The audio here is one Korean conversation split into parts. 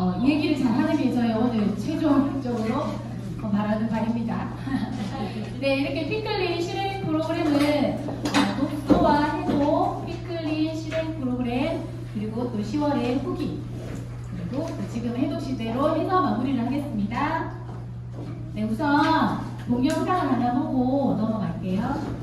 이 얘기를 잘하는 게 저희 오늘 최종적으로 말하는 바입니다. 네, 이렇게 피클린 실행 프로그램은 독서와 해독, 피클린 실행 프로그램, 그리고 또 10월의 후기, 그리고 또 지금 해독 시대로 해서 마무리를 하겠습니다. 네, 우선 동영상을 하나 보고 넘어갈게요.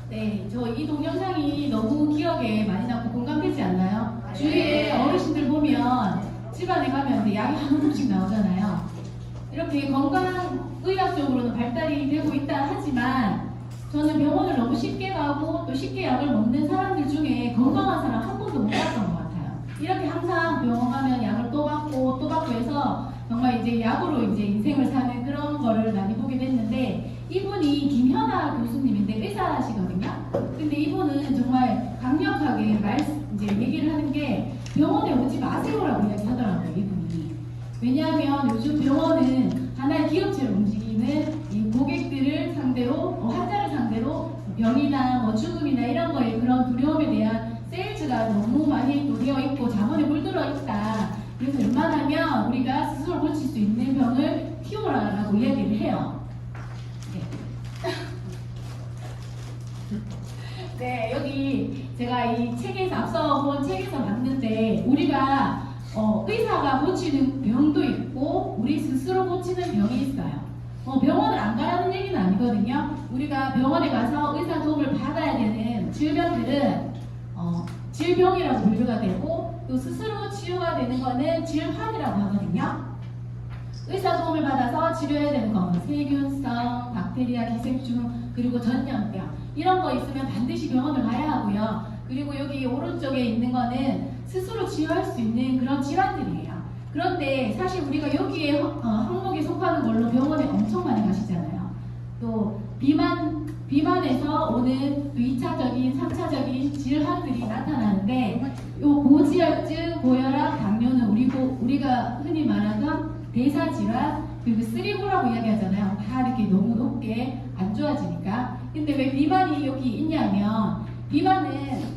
네, 저 이 동영상이 너무 기억에 많이 남고 공감되지 않나요? 주위에 어르신들 보면 집안에 가면 약이 한 움씩 나오잖아요. 이렇게 건강의학적으로는 발달이 되고 있다 하지만 저는 병원을 너무 쉽게 가고 또 쉽게 약을 먹는 사람들 중에 건강한 사람 한 번도 못 봤던 것 같아요. 이렇게 항상 병원 가면 약을 또 받고 해서 정말 이제 약으로 이제 인생을 사는 그런 거를 많이 보게 됐는데, 이분이 김현아 교수님인데 의사시거든요. 근데 이분은 정말 강력하게 이제 얘기를 하는 게 병원에 오지 마세요라고 이야기하더라고요, 이분이. 왜냐하면 요즘 병원은 하나의 기업체로 움직이는 이 고객들을 상대로, 환자를 상대로 병이나 죽음이나 이런 거에 그런 두려움에 대한 세일즈가 너무 많이 또 되어 있고 자본에 물들어 있다. 그래서 웬만하면 우리가 스스로 고칠 수 있는 병을 키워라라고 이야기를 해요. 네, 여기 제가 이 책에서 앞서 본 책에서 봤는데 우리가 의사가 고치는 병도 있고 우리 스스로 고치는 병이 있어요. 병원을 안 가라는 얘기는 아니거든요. 우리가 병원에 가서 의사 도움을 받아야 되는 질병들은 질병이라고 분류가 되고, 또 스스로 치유가 되는 거는 질환이라고 하거든요. 의사 도움을 받아서 치료해야 되는 건 세균성, 박테리아, 기생충, 그리고 전염병 이런 거 있으면 반드시 병원을 가야 하고요. 그리고 여기 오른쪽에 있는 거는 스스로 치유할 수 있는 그런 질환들이에요. 그런데 사실 우리가 여기에 항목에 속하는 걸로 병원에 엄청 많이 가시잖아요. 또 비만에서 오는 또 2차적인, 3차적인 질환들이 나타나는데, 요 고지혈증, 고혈압, 당뇨는 우리가 흔히 말하던 대사질환, 그리고 쓰리고라고 이야기하잖아요. 다 이렇게 너무 높게 안 좋아지니까. 근데 왜 비만이 여기 있냐면, 비만은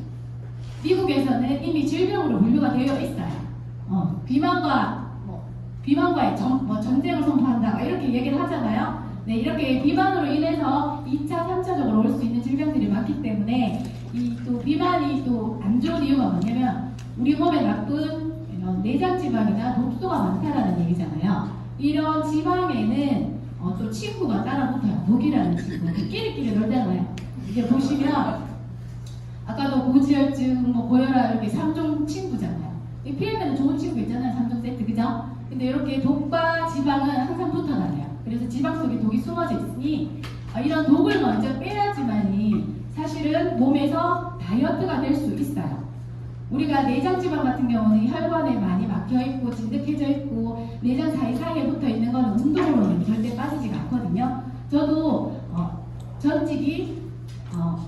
미국에서는 이미 질병으로 분류가 되어 있어요. 비만과의 전쟁을 선포한다 이렇게 얘기를 하잖아요. 네, 이렇게 비만으로 인해서 2차, 3차적으로 올 수 있는 질병들이 많기 때문에 또 비만이 또 안 좋은 이유가 뭐냐면 우리 몸에 나쁜 내장 지방이나 독소가 많다라는 얘기잖아요. 이런 지방에는 또 친구가 따라 붙어요. 독이라는 친구. 끼리끼리 놀잖아요. 이게 보시면 아까도 고지혈증, 고혈압 이렇게 3종 친구잖아요. 이 PM에는 좋은 친구 있잖아요. 3종 세트, 그죠? 근데 이렇게 독과 지방은 항상 붙어 다녀요. 그래서 지방 속에 독이 숨어져 있으니 이런 독을 먼저 빼야지만이 사실은 몸에서 다이어트가 될 수 있어요. 우리가 내장지방 같은 경우는 혈관에 많이 막혀있고 진득해져 있고 내장 사이사이에 붙어있는 건 운동으로는 절대 빠지지가 않거든요. 저도 전직이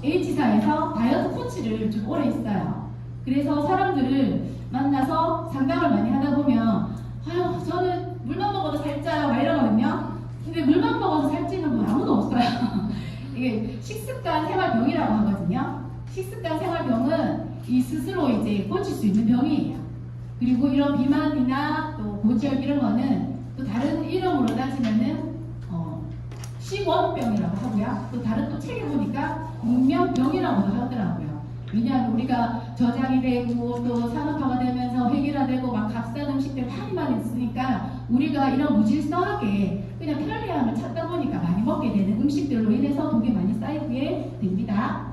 H사에서 다이어트 코치를 좀 오래 했어요. 그래서 사람들을 만나서 상담을 많이 하다 보면 아유, 저는 물만 먹어도 살쪄요 막 이러거든요. 근데 물만 먹어서 살찌는 분 아무도 없어요. 이게 식습관 생활병이라고 하거든요. 식습관 생활병은 이 스스로 이제 고칠 수 있는 병이에요. 그리고 이런 비만이나 또 고지혈 이런 거는 또 다른 이름으로 따지면은 식원병이라고 하고요. 또 다른 또 책에 보니까 문명병이라고도 하더라고요. 왜냐하면 우리가 저장이 되고 또 산업화가 되면서 획일화되고 막 값싼 음식들 많이 있으니까 우리가 이런 무질서하게 그냥 편리함을 찾다 보니까 많이 먹게 되는 음식들로 인해서 독이 많이 쌓이게 됩니다.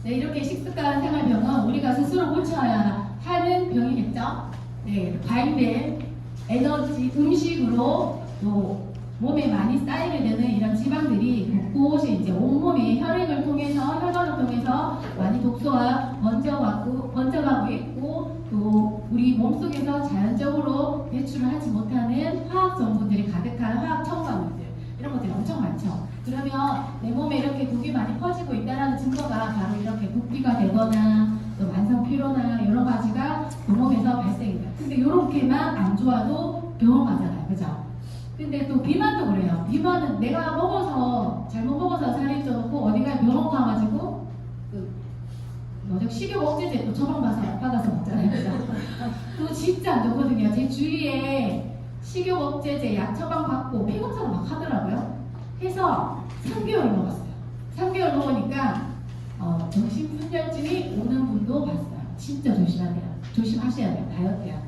네, 이렇게 식습관 생활병은 우리가 스스로 고쳐야 하는 병이겠죠. 네, 과잉된 에너지 음식으로 또 몸에 많이 쌓이게 되는 이런 지방들이 곳곳에 이제 온몸의 혈액을 통해서 혈관을 통해서 많이 독소가 번져가고 있고 또 우리 몸속에서 자연적으로 배출을 하지 못하는 화학 성분들이 가득한 화학 첨가물들 이런 것들이 엄청 많죠. 그러면 내 몸에 이렇게 독이 많이 퍼지고 있다는 증거가 바로 이렇게 붓기가 되거나 또 만성 피로나 여러 가지가 몸에서 발생이 돼요. 근데 이렇게만 안 좋아도 병원 가잖아요, 그죠? 근데 또 비만도 그래요. 비만은 내가 먹어서 잘못 먹어서 살이 쪄놓고 어디가 병원 가가지고 식욕 억제제 또 처방받아서 먹잖아요, 그죠? 그거 진짜 안 좋거든요. 제 주위에 식욕 억제제 약 처방받고 피곤처럼 막 하더라고요. 해서 3개월 먹었어요. 3개월 먹으니까 정신분열증이 오는 분도 봤어요. 진짜 조심하셔야 돼요. 다이어트 약은.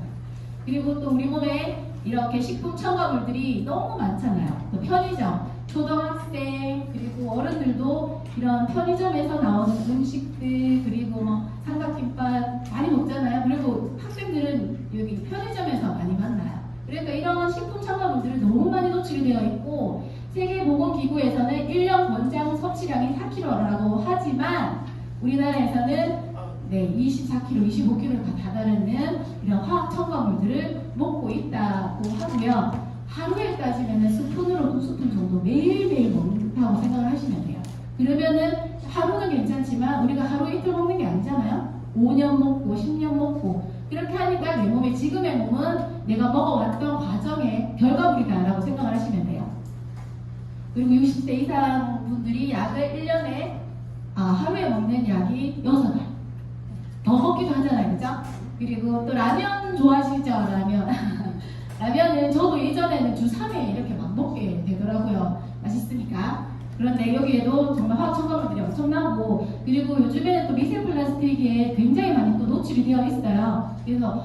그리고 또 우리 몸에 이렇게 식품 첨가물들이 너무 많잖아요. 또 편의점, 초등학생 그리고 어른들도 이런 편의점에서 나오는 음식들 그리고 뭐 삼각김밥 많이 먹잖아요. 그리고 학생들은 여기 편의점에서 많이 만나요. 그러니까 이런 식품 첨가물들이 너무 많이 노출이 되어 있고 세계보건기구에서는 1년 권장 섭취량이 4kg라고 하지만 우리나라에서는 24kg, 25kg가 다다르는 이런 화학 첨가물들을 먹고 있다고 하고요. 하루에 따지면 스푼으로 2스푼 정도 매일매일 먹는다고 생각을 하시면 돼요. 그러면은 하루는 괜찮지만 우리가 하루 이틀 먹는 게 아니잖아요. 5년 먹고 10년 먹고 그렇게 하니까 내 몸에 지금의 몸은 내가 먹어왔던 과정의 결과물이다라고 생각을 하시면 돼요. 그리고 60세 이상 분들이 약을 1년에 하루에 먹는 약이 6알 더 먹기도 하잖아요, 그죠? 그리고 또 라면 좋아하시죠? 라면은 저도 예전에는 주 3회 이렇게 막 먹게 되더라고요. 맛있으니까. 그런데 여기에도 정말 화학 첨가물들이 엄청나고 그리고 요즘에는 또 미세 플라스틱에 굉장히 많이 또 노출이 되어 있어요. 그래서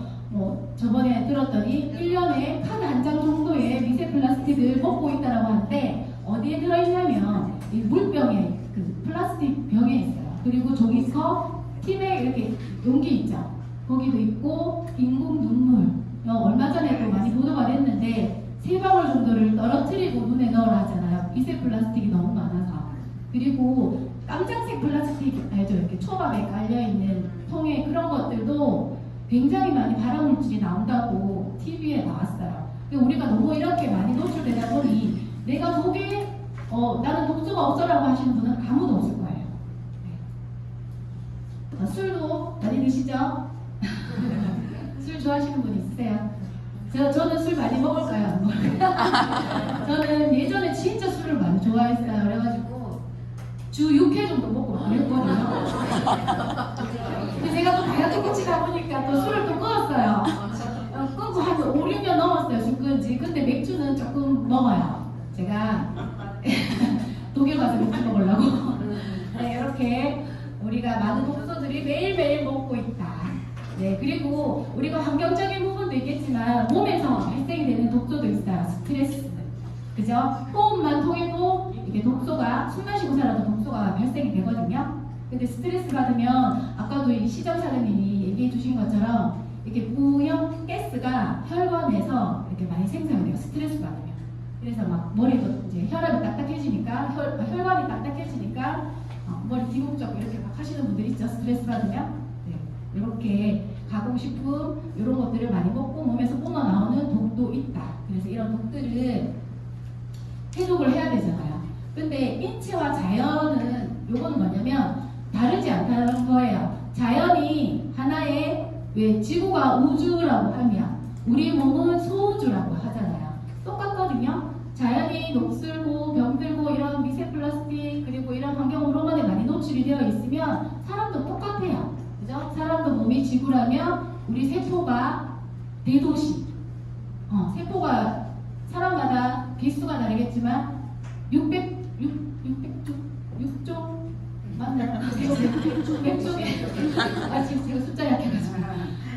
저번에 들었더니 1년에 카드 한 장 정도의 미세 플라스틱을 먹고 있다라고 하는데 어디에 들어있냐면 이 물병에 그 플라스틱 병에 있어요. 그리고 종이컵 팀에 이렇게 용기 있죠. 거기도 있고 인공 눈물 얼마 전에도 많이 보도가 됐는데 3방울 정도를 떨어뜨리고 눈에 넣으라 하잖아요. 미세 플라스틱이 너무 많아서. 그리고 깜장색 플라스틱 알죠? 이렇게 초밥에 깔려있는 통에 그런 것들도 굉장히 많이 발암물질이 나온다고 TV에 나왔어요. 우리가 너무 이렇게 많이 노출되다 보니 내가 독에 나는 독소가 없어라고 하시는 분은 아무도 없을 거예요. 술도 많이 드시죠? 술 좋아하시는 분 있으세요? 저는 술 많이 먹을까요? 안 먹을까요? 저는 예전에 진짜 술을 많이 좋아했어요. 그래가지고 주 6회 정도 먹고 그랬거든요. 근데 제가 또 다이어트 코치다 보니까 또 술을 또 끊었어요. 끊고 한 5, 6년 넘었어요. 술 끊지. 근데 맥주는 조금 먹어요. 제가 독일 가서 맥주 먹으려고. 네, 이렇게 우리가 많은 독소들이 매일매일 먹고 있다. 네, 그리고 우리가 환경적인 부분도 있겠지만 몸에서 발생이 되는 독소도 있어요. 스트레스. 그죠? 호흡만 통해도 이게 독소가 숨 마시고 살아도 독소가 발생이 되거든요. 근데 스트레스 받으면 아까도 이 시정 사장님이 얘기해 주신 것처럼 이렇게 무형 가스가 혈관에서 이렇게 많이 생성이 돼요. 스트레스 받으면. 그래서 막 머리도 이제 혈압이 딱딱해지니까 혈관이 딱딱해지니까 머리 뒤목적 이렇게 막 하시는 분들 있죠. 스트레스 받으면. 네. 이렇게 가공식품 이런 것들을 많이 먹고 몸에서 뿜어나오는 독도 있다. 그래서 이런 독들을 해독을 해야 되잖아요. 근데 인체와 자연은 요거는 뭐냐면 다르지 않다는 거예요. 자연이 하나의 왜 지구가 우주라고 하면 우리 몸은 소우주라고 하잖아요. 똑같거든요. 자연이 녹슬고 병들고 이런 미세 플라스틱 그리고 이런 환경 호르몬에 많이 노출이 되어 있으면 사람도 똑같아요. 그죠? 사람도 몸이 지구라면 우리 세포가 대도시 세포가 사람마다 개수가 다르겠지만 600조 맞나요? 맥쪽에 지금 제가 숫자 약해가지고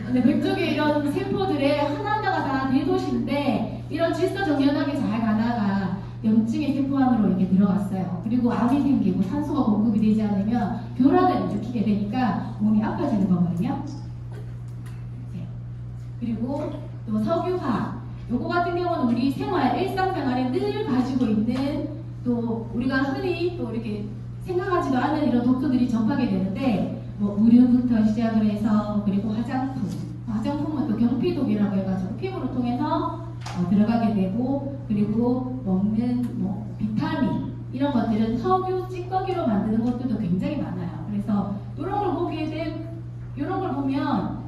근데 맥쪽에 이런 세포들의 하나하나가 다 대도시인데 이런 질서정연하게 잘 가다가 염증의 세포 안으로 이렇게 들어갔어요. 그리고 암이 생기고 산소가 공급이 되지 않으면 교란을 일으키게 되니까 몸이 아파지는 거거든요. 네. 그리고 또 석유화학 요거 같은 경우는 우리 일상생활에 늘 가지고 있는 또 우리가 흔히 또 이렇게 생각하지도 않은 이런 독소들이 접하게 되는데 뭐 의류부터 시작을 해서 그리고 화장품은 또 경피독이라고 해가지고 피부를 통해서 들어가게 되고 그리고 먹는 뭐 비타민 이런 것들은 석유 찌꺼기로 만드는 것들도 굉장히 많아요. 그래서 이런 걸 보면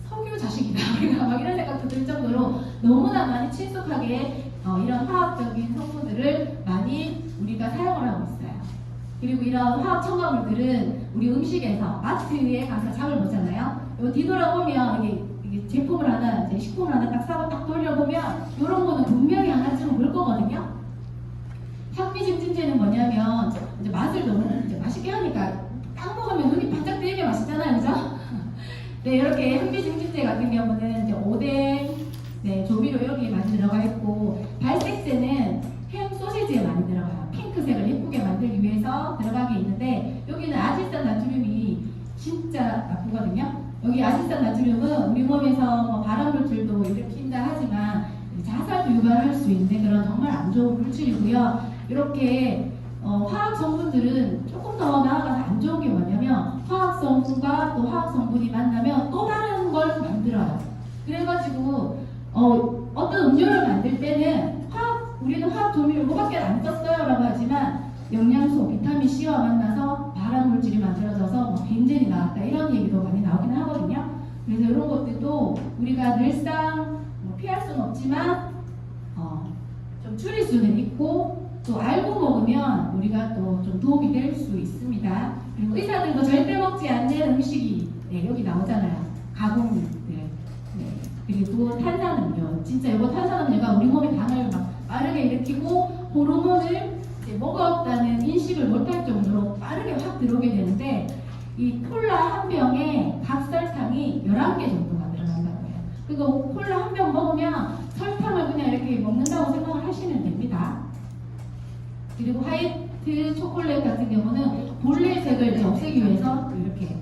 석유 자식이다 우리가 막 이런 생각도 들 정도로 너무나 많이 친숙하게 이런 화학적인 성분들을 많이 우리가 사용을 하고 있어요. 그리고 이런 화학 첨가물들은 우리 음식에서 마트에 가서 장을 보잖아요. 요 뒤돌아보면 이게 제품을 하나, 이제 식품을 하나 딱 사고 딱 돌려보면 이런 거는 분명히 하나쯤은 볼 거거든요. 향미증진제는 뭐냐면 이제 맛을 너무 이제 맛있게 하니까 딱 먹으면 눈이 반짝 뜨이게 맛있잖아요, 그죠? 네, 이렇게 향미증진제 같은 경우는 이제 오뎅, 네, 조미료 이렇게 많이 들어가 있고 발색제는 햄 소시지에 많이 들어가요. 핑크색을 예쁘게 만들기 위해서 들어가게 있는데 여기는 아질산 나트륨이 진짜 나쁘거든요. 여기 아질산 나트륨은 우리 몸에서 뭐 발암물질도 일으킨다 하지만 자살도 유발할 수 있는 그런 정말 안 좋은 물질이고요. 이렇게 화학 성분들은 조금 더 나아가서 안 좋은 게 뭐냐면 화학 성분과 또 화학 성분이 만나면 또 다른 걸 만들어요. 그래가지고 어떤 음료를 만들 때는 우리는 화학 조미료 뭐밖에 안 썼어요 라고 하지만 영양소, 비타민 C와 만나서 발암물질이 만들어져서 뭐 벤젠이 나왔다 이런 얘기도 많이 나오긴 하거든요. 그래서 이런 것들도 우리가 늘상 피할 수는 없지만 좀 줄일 수는 있고 또 알고 먹으면 우리가 또 좀 도움이 될 수 있습니다. 그리고 의사들도 절대 먹지 않는 음식이 여기 나오잖아요. 가공육들. 네. 그리고 탄산음료. 진짜 이거 탄산음료가 우리 몸의 당을 막 빠르게 일으키고 호르몬을 먹었다는 인식을 못할 정도로 빠르게 확 들어오게 되는데 이 콜라 한 병에 각설탕이 11개 정도가 들어간다고 해요. 그리고 콜라 한 병 먹으면 설탕을 그냥 이렇게 먹는다고 생각을 하시면 됩니다. 그리고 화이트 초콜릿 같은 경우는 본래 색을 없애기 위해서 이렇게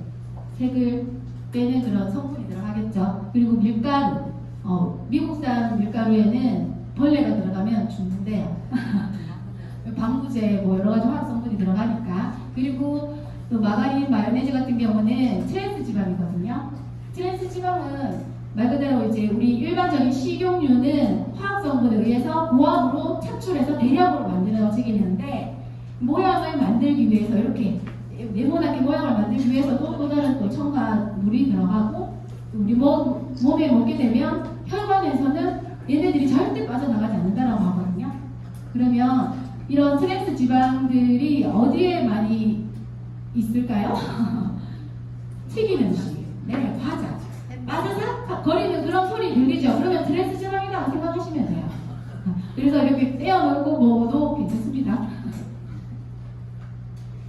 색을 빼는 그런 성분이 들어가겠죠. 그리고 밀가루, 미국산 밀가루에는 벌레가 들어가면 죽는데요. 방부제 뭐 여러 가지 화학 성분이 들어가니까. 그리고 또 마가린, 마요네즈 같은 경우는 트랜스 지방이거든요. 트랜스 지방은 말 그대로 이제 우리 일반적인 식용유는 화학 성분에 의해서 고압으로 착출해서 대량으로 만들어지게 되는데 모양을 만들기 위해서 이렇게 네모나게 모양을 만들기 위해서도 또 다른 또 첨가물이 들어가고 우리 몸에 먹게 되면 혈관에서는 얘네들이 절대 빠져나가지 않는다라고 하거든요. 그러면 이런 트랜스 지방들이 어디에 많이 있을까요? 튀긴 음식, 네, 과자. 아삭 거리는 그런 소리 들리죠? 그러면 트랜스 지방이라고 생각하시면 돼요. 그래서 이렇게 떼어놓고 먹어도 괜찮습니다.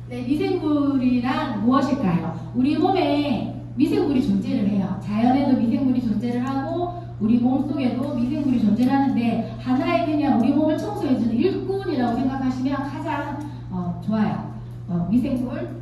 네, 미생물이란 무엇일까요? 우리 몸에 미생물이 존재를 해요. 자연에도 미생물이 존재를 하고 우리 몸속에도 미생물이 존재를 하는데 하나의 그냥 우리 몸을 청소해주는 일꾼이라고 생각하시면 가장 좋아요. 미생물.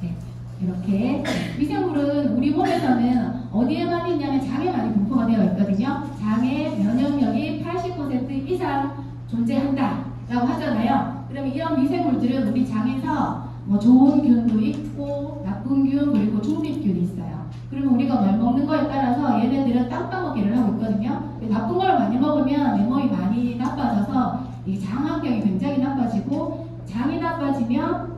네, 이렇게 미생물은 우리 몸에서는 어디에 많이 있냐면 장에 많이 분포가 되어 있거든요. 장에 면역력이 80% 이상 존재한다 라고 하잖아요. 그러면 이런 미생물들은 우리 장에서 뭐 좋은 균도 있고 나쁜 균 그리고 중립균이 있어요. 그러면 우리가 뭘 먹는 거에 따라서 얘네들은 땅 따먹기를 하고 있거든요. 나쁜 걸 많이 먹으면 내 몸이 많이 나빠져서 이 장 환경이 굉장히 나빠지고 장이 나빠지면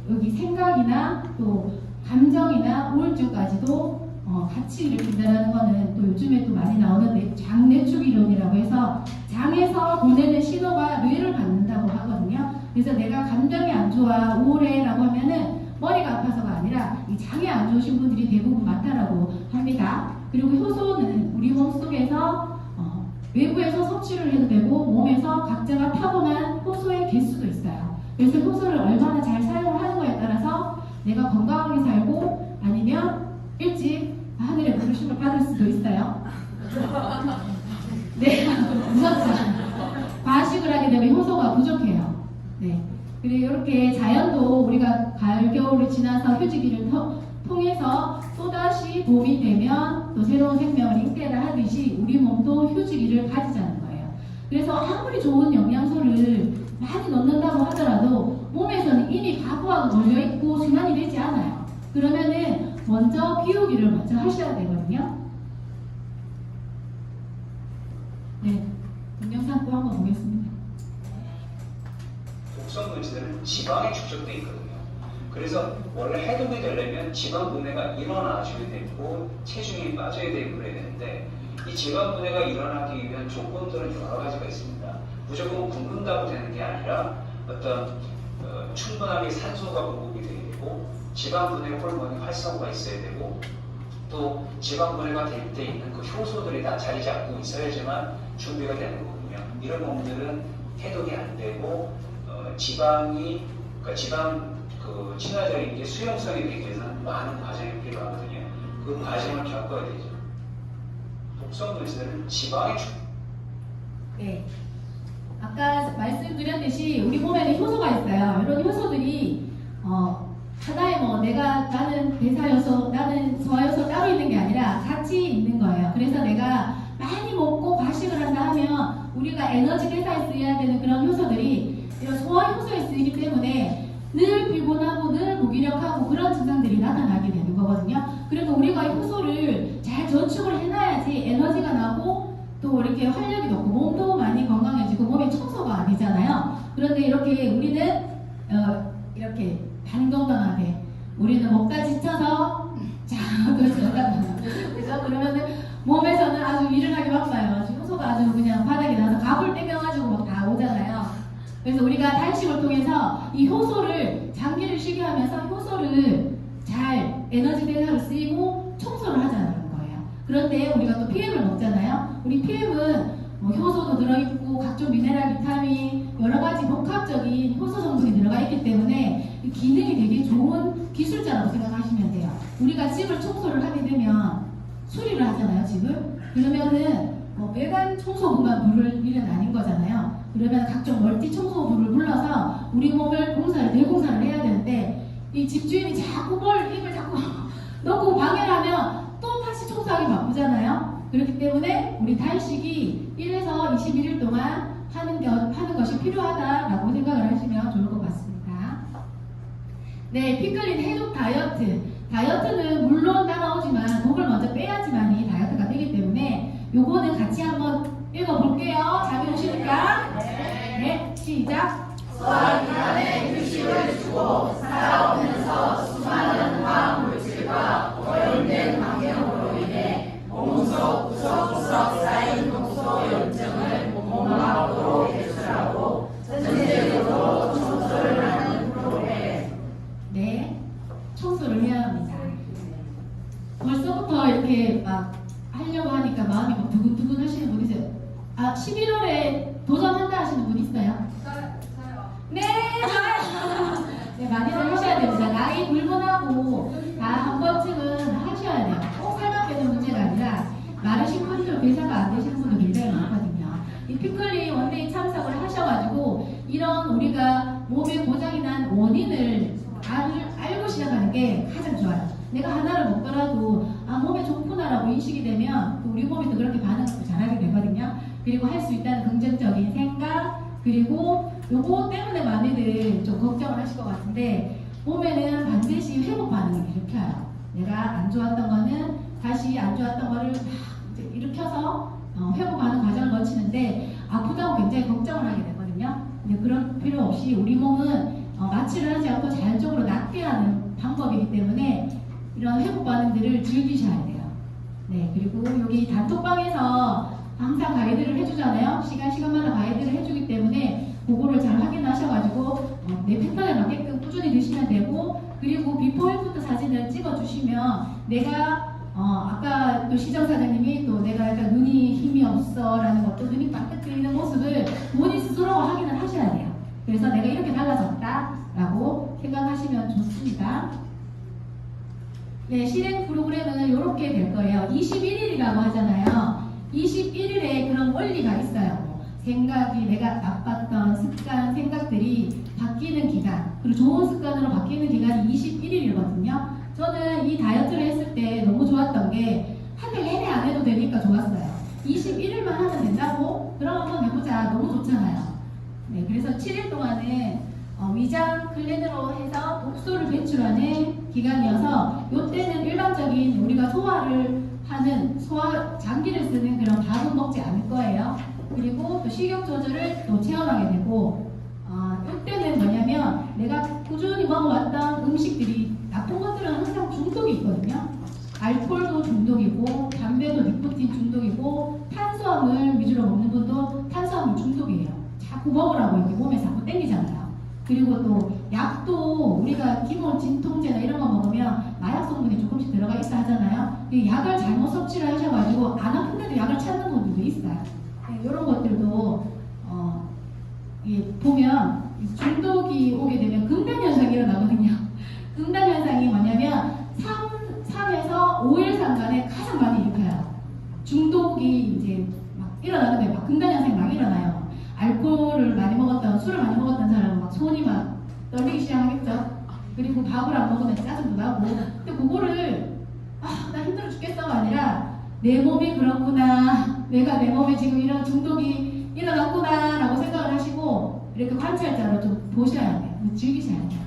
여기 생각이나 또 감정이나 우울증까지도 같이 일으킨다는 거는 또 요즘에 또 많이 나오는 장내축 이론이라고 해서 장에서 보내는 신호가 뇌를 받는다고 하거든요. 그래서 내가 감정이 안 좋아, 우울해라고 하면은 머리가 아파서가 아니라 이 장이 안 좋으신 분들이 대부분 많다라고 합니다. 그리고 효소는 우리 몸속에서 외부에서 섭취를 해도 되고 몸에서 각자가 타고난 효소의 개수도 있어요. 그래서 효소를 얼마나 잘 사용을 하는 거에 따라서 내가 건강하게 살고 아니면 일찍 하늘의 부르심을 받을 수도 있어요. 네, 무섭죠. 과식을 하게 되면 효소가 부족해요. 네. 그리고 이렇게 자연도 우리가 가을, 겨울을 지나서 휴지기를 통해서 또다시 봄이 되면 또 새로운 생명을 잉태를 하듯이 우리 몸도 휴지기를 가지자는 거예요. 그래서 아무리 좋은 영양소를 많이 넣는다고 하더라도 몸에서는 이미 과부하가 걸려있고 순환이 되지 않아요. 그러면은 먼저 비우기를 먼저 하셔야 되거든요. 네, 동영상 또 한번 보겠습니다. 독성 물질은 지방에 축적되어 있거든요. 그래서 원래 해독이 되려면 지방 분해가 일어나줘야 되고 체중이 빠져야 되고 그래야 되는데 이 지방 분해가 일어나기 위한 조건들은 여러 가지가 있습니다. 무조건 굶는다고 되는 게 아니라 어떤 충분하게 산소가 공급이 돼야 되고 지방 분해 호르몬이 활성화가 있어야 되고 또 지방 분해가 될 때 있는 그 효소들이 다 자리 잡고 있어야지만 준비가 되는 거거든요. 이런 몸들은 해독이 안 되고 지방이 그러니까 지방 그 친화적인 게 수용성이 되기 위해서는 많은 과정이 필요하거든요. 그 과정을 겪어야 되죠. 독성 물질은 지방에 네. 아까 말씀드렸듯이 우리 몸에는 효소가 있어요. 이런 효소들이 하나의 나는 대사효소, 나는 소화효소 따로 있는 게 아니라 같이 있는 거예요. 그래서 내가 많이 먹고 과식을 한다 하면 우리가 에너지 대사에 쓰여야 되는 그런 효소들이 이런 소화효소에 쓰이기 때문에 늘 피곤하고 늘 무기력하고 그런 증상들이 나타나게 되는 거거든요. 그리고 우리가 효소를 잘 저축을 해놔야지 에너지가 나고 또 이렇게 활력이 높고 몸도 많이 건강해지고 몸에 청소가 아니잖아요. 그런데 이렇게 우리는 이렇게 반건강하게 우리는 먹다 지쳐서 자 그래서 그러면은 몸에서는 아주 일을 하기 바빠요. 효소가 아주 그냥 바닥에 나서 갑을 땡겨가지고 막 다 오잖아요. 그래서 우리가 단식을 통해서 이 효소를 장기를 쉬게 하면서 효소를 잘 에너지 대사로 쓰이고 청소를 하자는 거예요. 그런데 우리가 또 PM을 먹잖아요. 우리 PM은 효소도 들어있고 각종 미네랄, 비타민 여러 가지 복합적인 효소 성분이 들어가 있기 때문에 기능이 되게 좋은 기술자라고 생각하시면 돼요. 우리가 집을 청소를 하게 되면 수리를 하잖아요, 집을. 그러면은 매간 청소부만 부를 일은 아닌 거잖아요. 그러면 각종 멀티 청소부를 불러서 우리 몸을 대공사를 해야 되는데 이 집주인이 자꾸 입을 자꾸 넣고 방해를 하면 또 다시 청소하기 바쁘잖아요. 그렇기 때문에 우리 단식이 1에서 21일 동안 하는 것이 필요하다라고 생각을 하시면 좋을 것 같습니다. 네, 피클린 해독 다이어트. 다이어트는 물론 따라오지만 돈을 먼저 빼야지만이 다이어트가 되기 때문에 요거는 같이 한번 읽어볼게요. 자기 오시니까. 네, 시작. 소화기관에 휴식을 주고 살아오면서 수많은 화학물질과 오염된 환경으로 인해 몸속 구석구석 쌓인 독소염증을 몸 밖으로 배출하고 전체적으로 청소를 하는 프로그램. 네, 청소를 해야 합니다. 벌써부터 이렇게 막 하려고 하니까 마음이 막 두근두근 하시는 분 있어요. 11월에 도전한다 하시는 분 있어요? 네, 좋아요. 네, 많이들 하셔야 됩니다. 나이 불문하고 다 한 번쯤은 하셔야 돼요. 꼭 살만 빼는 문제가 아니라 마르신 분들, 배사가 안 되시는 분들 굉장히 많거든요. 이 피클리 원데이 참석을 하셔가지고 이런 우리가 몸에 고장이 난 원인을 알고 시작하는 게 가장 좋아요. 내가 하나를 먹더라도 몸에 좋구나라고 인식이 되면 우리 몸이 또 그렇게 반응을 잘하게 되거든요. 그리고 할 수 있다는 긍정적인 생각, 그리고 요거 때문에 많이들 좀 걱정을 하실 것 같은데 몸에는 반드시 회복 반응을 일으켜요. 내가 안 좋았던 거는 다시 안 좋았던 거를 막 이제 일으켜서 회복하는 과정을 거치는데 아프다고 굉장히 걱정을 하게 되거든요. 근데 그런 필요 없이 우리 몸은 마취를 하지 않고 자연적으로 낫게 하는 방법이기 때문에 이런 회복 반응들을 즐기셔야 돼요. 네, 그리고 여기 단톡방에서 항상 가이드를 해주잖아요. 시간마다 가이드를 해주기 때문에 그거를 잘 확인하셔가지고 내 패턴에 맞게끔 꾸준히 드시면 되고, 그리고 비포 애프터 사진을 찍어주시면 내가 아까 또 시정사장님이 또 내가 약간 눈이 힘이 없어 라는 것도 눈이 빡 뜨이는 모습을 본인 스스로 확인을 하셔야 돼요. 그래서 내가 이렇게 달라졌다 라고 생각하시면 좋습니다. 네, 실행 프로그램은 이렇게 될 거예요. 21일이라고 하잖아요. 21일에 그런 원리가 있어요. 뭐 생각이 내가 나빴던 습관, 생각들이 바뀌는 기간, 그리고 좋은 습관으로 바뀌는 기간이 21일이거든요. 저는 이 다이어트를 했을 때 너무 좋았던 게 한 달 내내 안 해도 되니까 좋았어요. 21일만 하면 된다고? 그럼 한번 해보자. 너무 좋잖아요. 네, 그래서 7일 동안은 위장 클린으로 해서 독소를 배출하는 기간이어서 이때는 일반적인 우리가 소화를 하는 장기를 쓰는 그런 밥은 먹지 않을 거예요. 그리고 또 식욕 조절을 또 체험하게 되고 이때는 뭐냐면 내가 꾸준히 먹어왔던 음식들이 나쁜 것들은 항상 중독이 있거든요. 알코올도 중독이고 담배도 니코틴 중독이고 탄수화물 위주로 먹는 분도 탄수화물 중독이에요. 자꾸 먹으라고 이렇게 몸에 자꾸 땡기잖아요. 그리고 또 약도 우리가 기본 진통제나 이런 거 먹으면 마약 성분이 조금씩 들어가 있다 하잖아요. 약을 잘못 섭취를 하셔가지고 안 아픈데도 약을 찾는 분들도 있어요. 네, 이런 것들도 보면 중독이 오게 되면 금단 현상이 일어나거든요. 금단 현상이 뭐냐면 3에서 5일 상간에 가장 많이 일으켜요. 중독이 이제 막 일어나는데 막 금단 현상이 막 일어나요. 알코올을 많이 먹었던, 술을 많이 먹었던 사람은 막 손이 막 떨리기 시작하겠죠. 그리고 밥을 안 먹으면 짜증도 나고. 근데 그거를 나 힘들어 죽겠어가 아니라 내 몸이 그렇구나. 내가 내 몸에 지금 이런 중독이 일어났구나 라고 생각을 하시고 이렇게 관찰자로 좀 보셔야 돼요. 즐기셔야 돼요.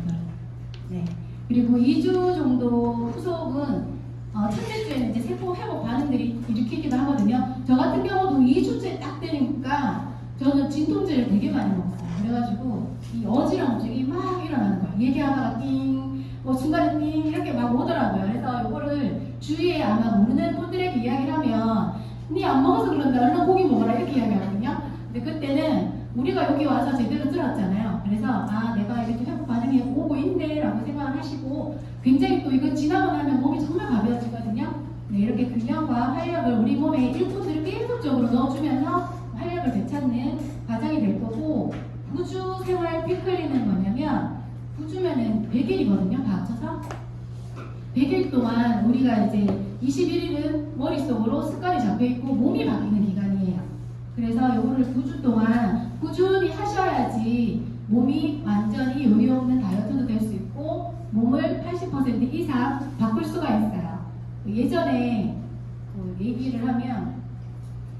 네. 그리고 2주 정도 후속은 첫째 주에는 이제 세포 회복 반응들이 일으키기도 하거든요. 저 같은 경우도 2주째 딱 되니까 저는 진통제를 되게 많이 먹었어요. 그래가지고 이 어지럼증이 막 일어나는 거예요. 얘기하다가 띵, 중간에 띵 이렇게 막 오더라고요. 그래서 이거를 주위에 아마 모르는 분들에게 이야기를 하면 니 안 먹어서 그런다. 얼른 고기 먹어라 이렇게 이야기하거든요. 근데 그때는 우리가 여기 와서 제대로 들었잖아요. 그래서 내가 이렇게 회복 반응이 오고 있네 라고 생각을 하시고 굉장히 또 이거 지나고 나면 몸이 정말 가벼워지거든요. 네, 이렇게 균형과 활력을 우리 몸에 일꾼들을 계속적으로 넣어주면서 활력을 되찾는 과정이 될 거고 9주 생활 피클리는 뭐냐면 9주면은 100일이거든요. 다 합쳐서 100일 동안 우리가 이제 21일은 머릿속으로 습관이 잡혀있고 몸이 바뀌는 기간이에요. 그래서 이거를 9주 동안 꾸준히 하셔야지 몸이 완전히 요리 없는 다이어트도 될 수 있고 몸을 80% 이상 바꿀 수가 있어요. 예전에 얘기를 하면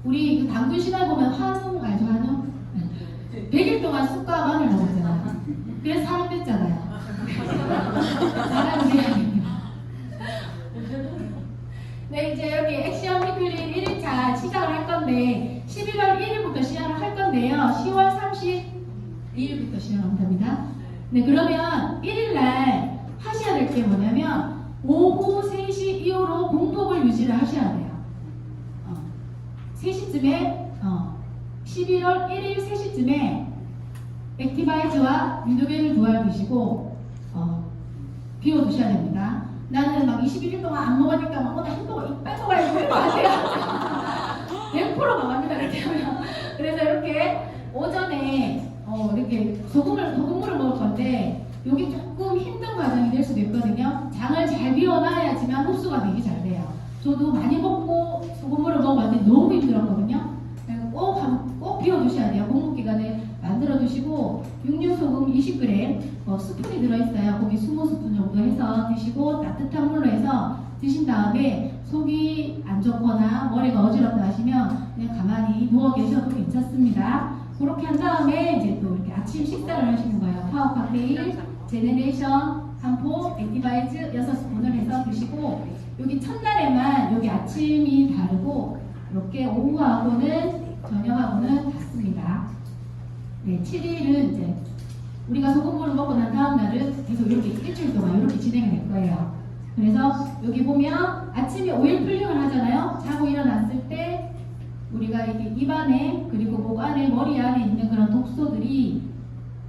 우리 당근 신화 보면 한우 알죠? 한우? 100일 동안 쑥과 마늘 먹었잖아요. 그래서 사람 뺐잖아요. 사람이 네, 이제 이렇게 액션 위클리 1일차 시작을 할 건데 11월 1일부터 시작을 할 건데요. 10월 31일부터 시작합니다. 네, 그러면 1일날 하셔야 될 게 뭐냐면 오후 3시 이후로 공복을 유지를 하셔야 돼요. 3시쯤에 11월 1일 3시쯤에 액티바이즈와 유도겐을 두 알 드시고 비워두셔야 됩니다. 나는 막 21일 동안 안 먹으니까 막 나 햄버거 이빨 먹어야지 그런 거 아세요? 100% 망합니다. 그렇게 하면. 그래서 이렇게 오전에 이렇게 소금물을 먹을 건데 여기 조금 힘든 과정이 될 수도 있거든요. 장을 잘 비워놔야지만 흡수가 되게 잘 돼요. 저도 많이 먹고 소금물을 먹어봤는데 너무 힘들었거든요. 꼭 비워두셔야 돼요. 공복 기간에 만들어 두시고 육류소금 20g 스푼이 들어있어요. 거기 20스푼 정도 해서 드시고 따뜻한 물로 해서 드신 다음에 속이 안 좋거나 머리가 어지럽다 하시면 그냥 가만히 누워 계셔도 괜찮습니다. 그렇게 한 다음에 이제 또 이렇게 아침 식사를 하시는 거예요. 파워 카페인, 제네레이션, 한포, 액티바이즈 6스푼을 해서 드시고 여기 첫날에만 여기 아침이 다르고 이렇게 오후하고는 저녁하고는 같습니다. 네, 7일은 이제 우리가 소금물을 먹고 난 다음 날은 계속 이렇게 일주일 동안 이렇게 진행이 될 거예요. 그래서 여기 보면 아침에 오일 풀링을 하잖아요. 자고 일어났을 때 우리가 이게 입안에 그리고 목 안에 머리 안에 있는 그런 독소들이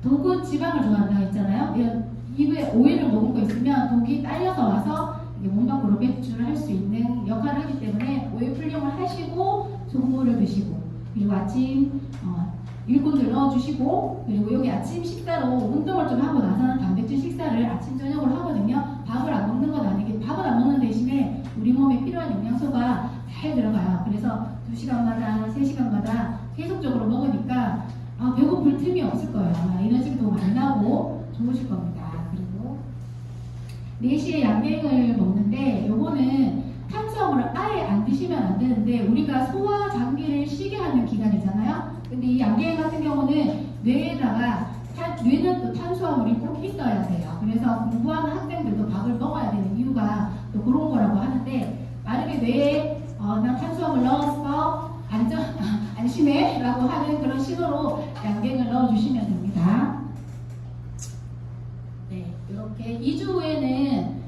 독은 지방을 좋아한다고 했잖아요. 이런 입에 오일을 머금고 있으면 독이 딸려서 와서 이게 몸 밖으로 배출을 할 수 있는 역할을 하기 때문에 오일 풀링을 하시고 소금물을 드시고 그리고 아침 일꾼들 넣어주시고 그리고 여기 아침 식사로 운동을 좀 하고 나서는 단백질 식사를 아침 저녁으로 하거든요. 밥을 안 먹는 건 아니고 밥을 안 먹는 대신 2시간마다 3시간마다 계속적으로 먹으니까 배고플 틈이 없을 거예요. 아마 에너지도 많이 나고 좋으실 겁니다. 그리고 4시에 양갱을 먹는데 요거는 탄수화물을 아예 안 드시면 안 되는데 우리가 소화 장기를 쉬게 하는 기간이잖아요. 근데 이 양갱 같은 경우는 뇌에다가 뇌는 또 탄수화물이 꼭 있어야 돼요. 그래서 공부하는 학생들도 밥을 먹어야 되는 이유가 또 그런 거라고 하는데 만약에 뇌에 난 탄수화물 넣었어 안심해 라고 하는 그런 신호로 양갱을 넣어주시면 됩니다. 네, 이렇게 2주 후에는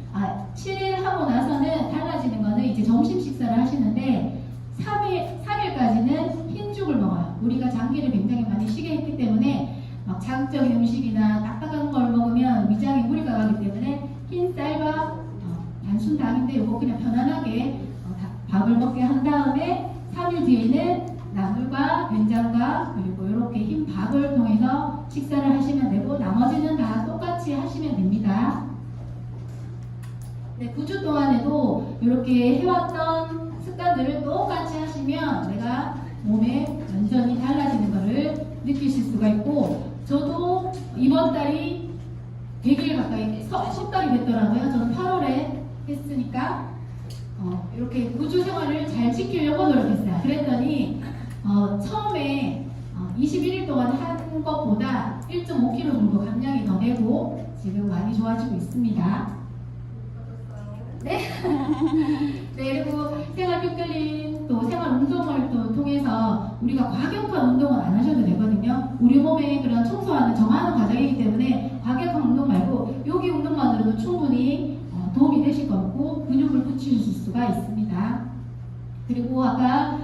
7일 하고 나서는 달라지는 거는 이제 점심 식사를 하시는데 3일까지는 흰죽을 먹어요. 우리가 장기를 굉장히 많이 쉬게 했기 때문에 막 자극적인 음식이나 딱딱한 걸 먹으면 위장에 무리가 가기 때문에 흰 쌀밥 단순당인데 이거 그냥 편안하게 밥을 먹게 한 다음에 3일 뒤에는 나물과 된장과 그리고 이렇게 흰 밥을 통해서 식사를 하시면 되고 나머지는 다 똑같이 하시면 됩니다. 네, 9주 동안에도 이렇게 해왔던 습관들을 똑같이 하시면 내가 몸에 완전히 달라지는 것을 느끼실 수가 있고 저도 이번 달이 100일 가까이 석 달이 됐더라고요. 저는 8월에 했으니까 이렇게 9주 생활을 잘 지키려고 노력했어요. 그랬더니 처음에 21일 동안 한 것보다 1.5kg 정도 감량이 더 되고 지금 많이 좋아지고 있습니다. 네. 네, 그리고 생활 피클린 또 생활 운동을 또 통해서 우리가 과격한 운동은 안 하셔도 되거든요. 우리 몸에 그런 청소하는 정하는 과정이기 때문에 과격한 운동 말고 여기 운동만으로도 충분히 도움이 되실 거고 근육을 붙이실 수가 있습니다. 그리고 아까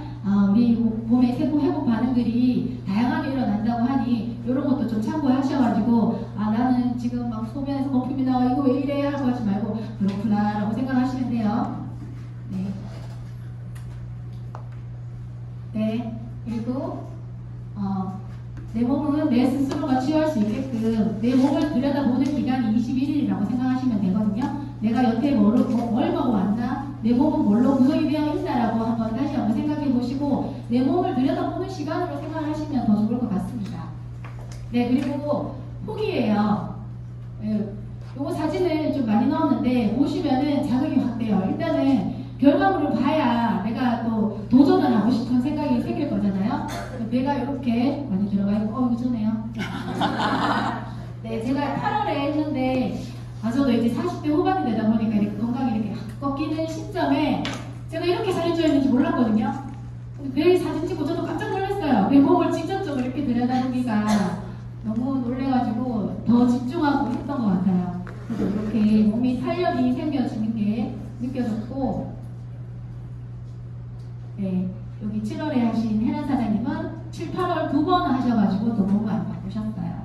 우리 몸의 세포 회복 반응들이 다양하게 일어난다고 하니 이런 것도 좀 참고하셔가지고 나는 지금 막 소변에서 거품이 나와 이거 왜 이래 하고 하지 말고 그렇구나 라고 생각하시면 돼요. 네. 네. 그리고 내 몸은 내 스스로가 치유할 수 있게끔 내 몸을 들여다보는 기간이 21일이라고 생각하시면 되거든요. 내가 여태 뭘 먹어왔나? 내 몸은 뭘로 구성이 되어 있나라고 다시 한번 생각해 보시고 내 몸을 들여다보는 시간으로 생각하시면 더 좋을 것 같습니다. 네, 그리고 후기예요. 요거 사진을 좀 많이 넣었는데 보시면은 자극이 확 돼요. 일단은 결과물을 봐야 내가 또 도전을 하고 싶은 생각이 생길 거잖아요. 배가 이렇게 많이 들어가 있고 이거 좋네요. 네, 제가 8월에 했는데 저도 이제 40대 후반이 되다 보니까 이렇게 건강이 이렇게 꺾이는 시점에 제가 이렇게 사진 찍었는지 몰랐거든요. 매일 사진 찍고 저도 깜짝 놀랐어요. 내 몸을 직접적으로 이렇게 들여다보기가 너무 놀래가지고 더 집중하고 했던 것 같아요. 그래서 이렇게 몸이 탄력이 생겨지는 게 느껴졌고, 네, 여기 7월에 하신 혜란 사장님은 7, 8월 2번 하셔가지고 또 몸을 안 바꾸셨어요.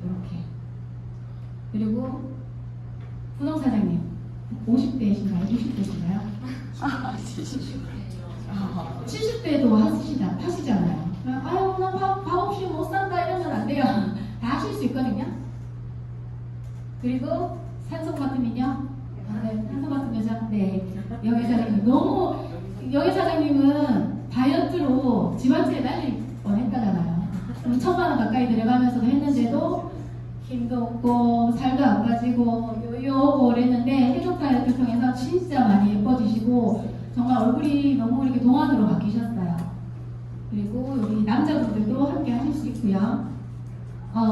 이렇게. 그리고 분홍 사장님 50대이신가요? 60대신가요? 70대도 하시잖아요. 아유, 나 밥 없이 못 산다 이러면 안 돼요. 다 하실 수 있거든요. 그리고 산소마트는요? 네, 산소마트 여자. 네, 여기 사장님 여기 사장님은 다이어트로 지방질에 날릴 뻔했다잖아요. 1,000만 원 가까이 들어가면서도 했는데도 힘도 없고 살도 안 빠지고 요요고 그랬는데 해독 다이어트 통해서 진짜 많이 예뻐지시고 정말 얼굴이 너무 이렇게 동안으로 바뀌셨어요. 그리고 여기 남자분들도 함께 하실 수 있고요.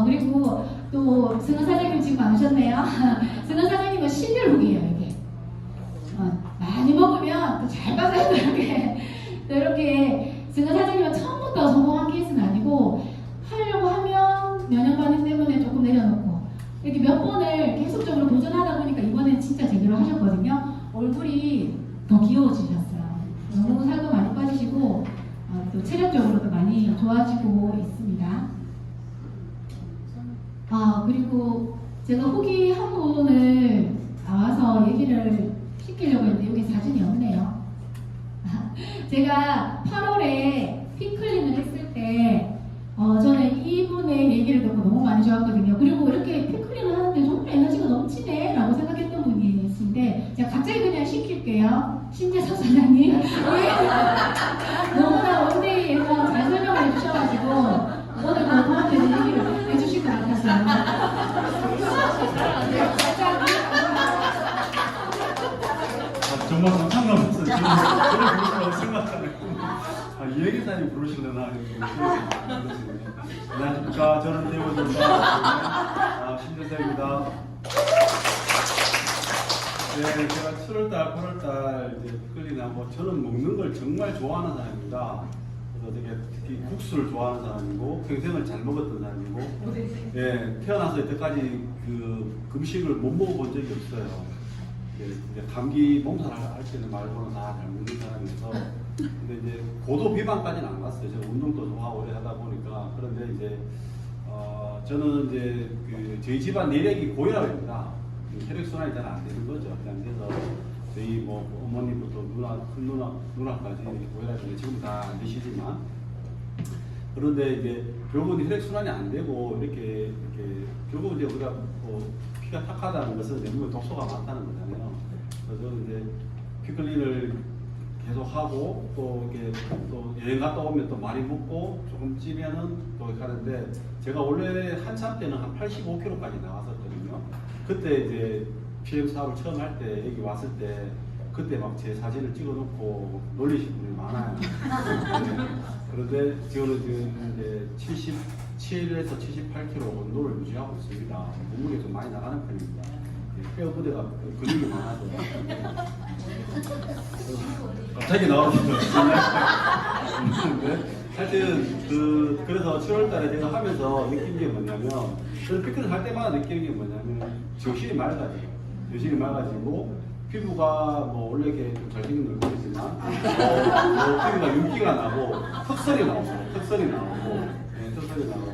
그리고 또 승은 사장님 지금 안 오셨네요. 승은 사장님은 신율훅이에요 이게. 많이 먹으면 또 잘 빠져요 이렇게. 또 이렇게 승은 사장님은 처음부터 성공한 케이스는 아니고 하려고 하면 면역 반응 때문에 조금 내려놓고 이렇게 몇 번을 계속적으로 도전하다 보니까 이번엔 진짜 제대로 하셨거든요. 얼굴이 더 귀여워지셨어요. 너무 살도 많이 빠지시고 또 체력적으로도 많이 좋아지고 있습니다. 그리고 제가 후기 한 분을 나와서 얘기를 시키려고 했는데 여기 사진이 없네요. 제가 8월에 피클린을 했을 때 저는 이분의 얘기를 듣고 너무 많이 좋았거든요. 그리고 이렇게 피클린을 하는데 정말 에너지가 넘치네 라고 생각했던 분이 있는데 제가 갑자기 그냥 시킬게요. 신재석 사장님 너무나 정말 깜짝 놀랐어요. 저를 부르시라고 생각하는 이 얘기사님 부르시려나 하는 안녕하십니까. 저는 대우전사 신재사입니다. 네, 제가 7월달, 8월달 이제 피클리나 저는 먹는 걸 정말 좋아하는 사람입니다. 그래서 되게 특히 국수를 좋아하는 사람이고 평생을 잘 먹었던 사람이고, 예, 태어나서 여태까지 그 음식을 못 먹어본 적이 없어요. 예, 이제 감기 몸살 할 때는 말고는 다 잘 먹는 사람이어서. 근데 이제 고도 비만까지는 안 갔어요. 제가 운동도 좋아하고 오래 하다 보니까. 그런데 이제 저는 이제 그 저희 집안 내력이 고혈압입니다. 혈액순환이 잘 안 되는 거죠. 그래서 저희 뭐 어머니부터 누나까지 고혈압이 지금 다 안 되시지만, 그런데 이제 결국은 혈액순환이 안 되고 이렇게 결국 이제 우리가 피가 탁하다는 것은 내 몸에 독소가 많다는 거잖아요. 그래서 저는 이제 피클린을 계속 하고 또 이렇게 또 여행 갔다 오면 또 많이 먹고 조금 찌면은 또 가는데, 제가 원래 한참 때는 한 85kg까지 나왔었거든요. 그때 이제 PM 사업을 처음 할 때 여기 왔을 때 그때 막 제 사진을 찍어놓고 놀리시는 분이 많아요. 네. 그런데 지금은 이제 77에서 78kg 온도를 유지하고 있습니다. 몸무게 좀 많이 나가는 편입니다. 뼈 부대가 근육이 많아서. 갑자기 나오시죠. 하여튼 그래서 7월달에 제가 하면서 느낀 게 뭐냐면, 저는 피클을 할 때마다 느끼는 게 뭐냐면 정신이 맑아지고 피부가 뭐 원래 이렇게 좀 잘생긴 얼굴이지만 피부가 윤기가 나고 턱살이 나오고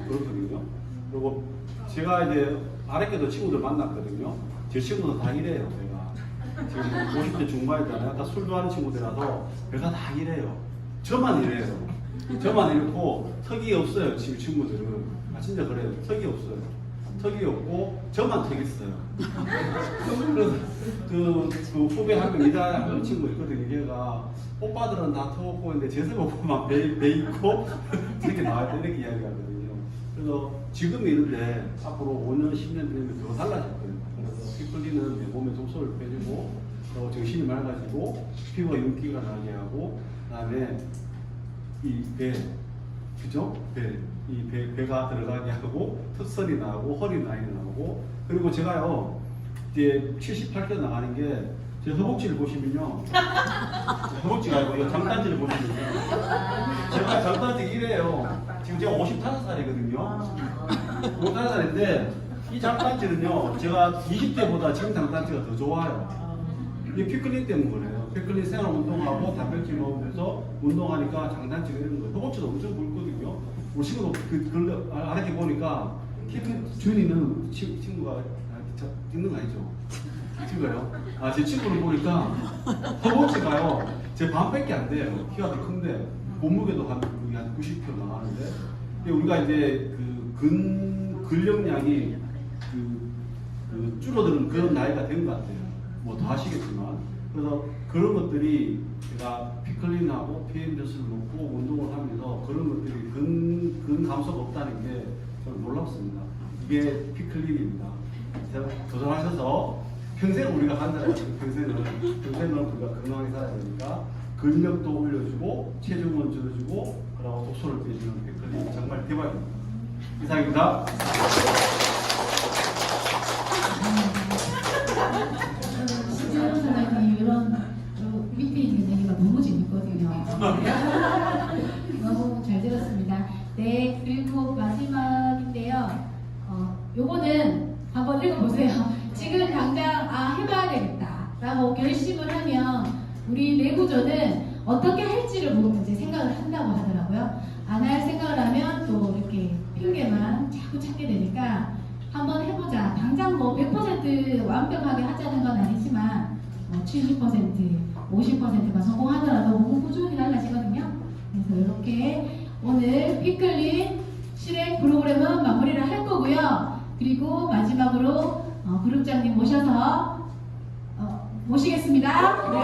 그렇거든요. 그리고 제가 이제 아랫게도 친구들 만났거든요. 제 친구도 다 이래요. 제가 지금 50대 중반이잖아요. 다 술도 하는 친구들이라서 배가 다 이래요. 저만 이렇고 턱이 없어요. 지금 친구들은. 진짜 그래요. 턱이 없어요. 턱이 없고 저만 턱 있어요. 그래서 그 후배 한 명, 이다하는 친구 있거든요. 걔가 오빠들은 다 턱 없고 있는데 재석 오빠만 배 있고 이렇게 나와야 돼, 이렇게 이야기하거든요. 그래서 지금 이런데 앞으로 5년, 10년 되면 더 달라졌거든요. 그래서 피클리는 내 몸에 독소를 빼주고 정신이 맑아지고 피부가 윤기가 나게 하고, 그다음에 이 배, 그죠? 배가 들어가게 하고 턱선이 나오고 허리 라인이 나오고, 그리고 제가요 이제 78kg 나가는 게 제 허벅지를 보시면요, 허벅지가 아니고 이 장단지를 보시면요, 제가 장단지 이래요. 지금 제가 55살이거든요. 55살인데 이 장단지는요 제가 20대보다 지금 장단지가 더 좋아요. 이게 피클린 때문에 그래요. 피클린 생활 운동하고 단백질 먹으면서 운동하니까 장단지가 이런 거예요. 허벅지도 엄청 굵거든요. 우리 친구도 그걸 알게 보니까 주인 있는 친구가 찍는 거 아니죠? 친구가요? 제 친구를 보니까 허벅지가요 제 반밖에 안 돼요. 키가 더 큰데 몸무게도 한 90kg 나가는데, 우리가 이제 근력량이 줄어드는 그런 나이가 된 것 같아요. 뭐 더 하시겠지만. 그래서 그런 것들이 제가 피클린하고 PM젖을 먹고 운동을 하면서 그런 것들이 근 감소가 없다는 게 저는 놀랍습니다. 이게 피클린입니다. 제가 도전하셔서 평생 우리가 간다는 평생은 우리가 건강하게 살아야 되니까 근력도 올려주고 체중은 줄여주고 그리고 독소를 빼주는 피클린 정말 대박입니다. 이상입니다. 이런 밑에 있는 얘기가 너무 재밌거든요. 너무 잘 들었습니다. 네, 그리고 마지막인데요. 요거는 한번 읽어보세요. 지금 당장 해봐야 되겠다 라고 결심을 하면 우리 내구조는 어떻게 할지를 모르고 이제 생각을 한다고 하더라고요. 안 할 생각을 하면 또 이렇게 핑계만 자꾸 찾게 되니까 한번 해보자. 당장 뭐 100% 완벽하게 하자는 건 아니지만 70%, 50%가 성공하더라도 몸은 꾸준히 달라지거든요. 그래서 이렇게 오늘 피클린 실행 프로그램은 마무리를 할 거고요. 그리고 마지막으로 그룹장님 모셔서 모시겠습니다. 네.